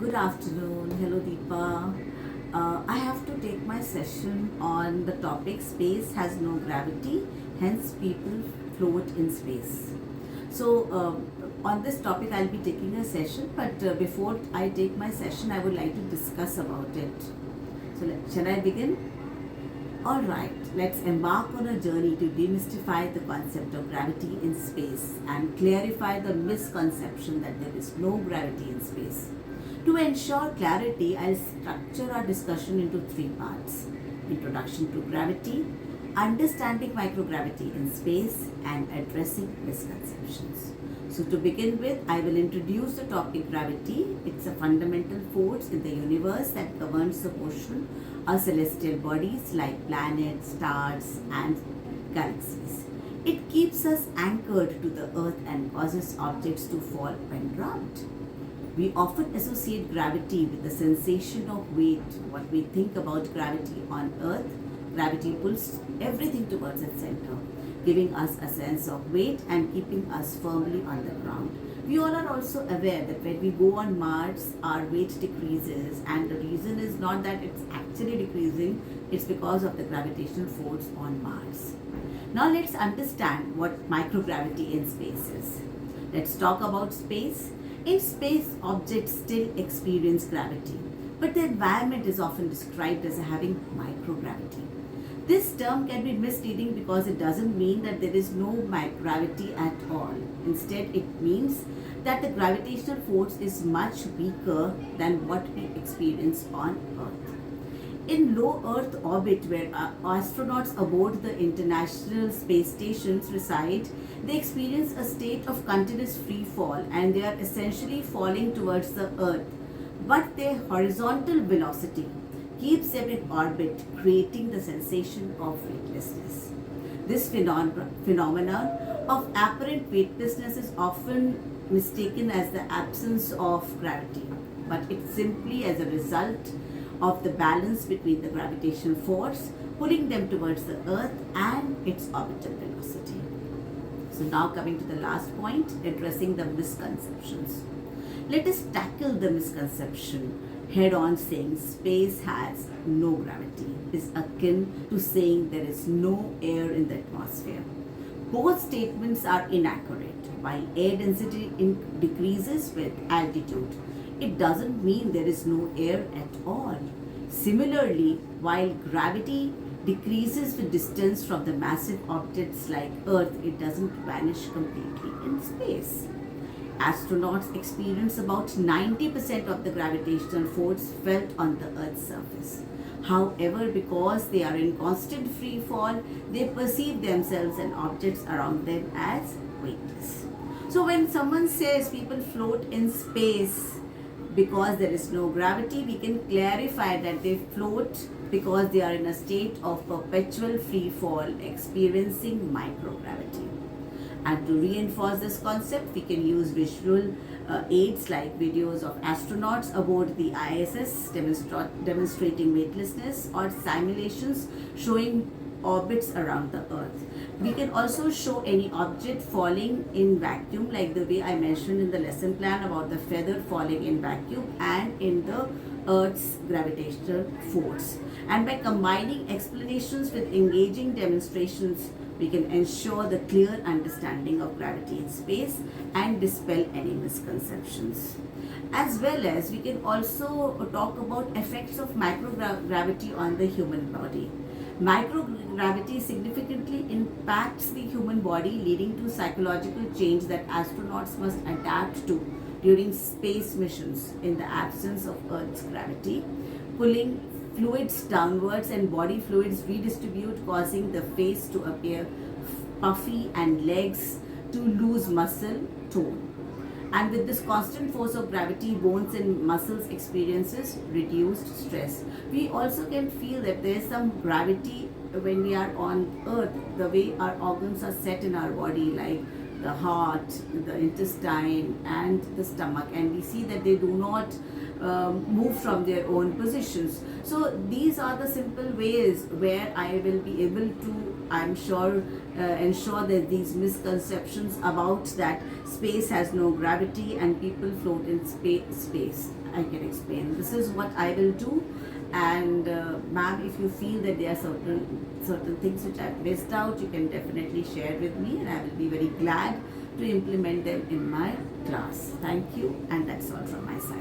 Good afternoon. Hello, Deepa. I have to take my session on the topic space has no gravity, hence people float in space. On this topic, I'll be taking a session, but before I take my session, I would like to discuss about it. Shall I begin? Alright, let's embark on a journey to demystify the concept of gravity in space and clarify the misconception that there is no gravity in space. To ensure clarity, I'll structure our discussion into three parts: introduction to gravity, understanding microgravity in space, and addressing misconceptions. So, to begin with, I will introduce the topic gravity. It's a fundamental force in the universe that governs the motion of celestial bodies like planets, stars, and galaxies. It keeps us anchored to the earth and causes objects to fall when dropped. We often associate gravity with the sensation of weight. What we think about gravity on earth, gravity pulls everything towards its center, giving us a sense of weight and keeping us firmly on the ground. We all are also aware that when we go on Mars, our weight decreases, and the reason is not that it's actually decreasing, it's because of the gravitational force on Mars. Now let's understand what microgravity in space is. Let's talk about space. In space, objects still experience gravity, but the environment is often described as having microgravity. This term can be misleading because it doesn't mean that there is no gravity at all. Instead, it means that the gravitational force is much weaker than what we experience on Earth. In low Earth orbit, where astronauts aboard the International Space Stations reside, they experience a state of continuous free fall and they are essentially falling towards the Earth. But their horizontal velocity keeps them in orbit, creating the sensation of weightlessness. This phenomenon of apparent weightlessness is often mistaken as the absence of gravity, but it's simply as a result of the balance between the gravitational force pulling them towards the Earth and its orbital velocity. So now coming to the last point, addressing the misconceptions. Let us tackle the misconception head on. Saying space has no gravity is akin to saying there is no air in the atmosphere. Both statements are inaccurate. While air density decreases with altitude, it doesn't mean there is no air at all. Similarly, while gravity decreases with distance from the massive objects like Earth, it doesn't vanish completely in space. Astronauts experience about 90% of the gravitational force felt on the Earth's surface. However, because they are in constant free fall, they perceive themselves and objects around them as weightless. So when someone says people float in space because there is no gravity, we can clarify that they float because they are in a state of perpetual free fall, experiencing microgravity. And to reinforce this concept, we can use visual aids like videos of astronauts aboard the ISS demonstrating weightlessness, or simulations showing orbits around the Earth. We can also show any object falling in vacuum, like the way I mentioned in the lesson plan about the feather falling in vacuum and in the Earth's gravitational force. And by combining explanations with engaging demonstrations, we can ensure the clear understanding of gravity in space and dispel any misconceptions. As well as we can also talk about effects of microgravity on the human body. Microgravity significantly impacts the human body, leading to psychological change that astronauts must adapt to during space missions in the absence of Earth's gravity, pulling fluids downwards and body fluids redistribute, causing the face to appear puffy and legs to lose muscle tone. And with this constant force of gravity, bones and muscles experiences reduced stress. We also can feel that there is some gravity when we are on Earth, the way our organs are set in our body, like the heart, the intestine, and the stomach, and we see that they do not move from their own positions. So these are the simple ways where I will be able to, I'm sure, ensure that these misconceptions about that space has no gravity and people float in space, I can explain. This is what I will do. And ma'am, if you feel that there are certain things which I've missed out, you can definitely share with me, and I will be very glad to implement them in my class. Thank you, and that's all from my side.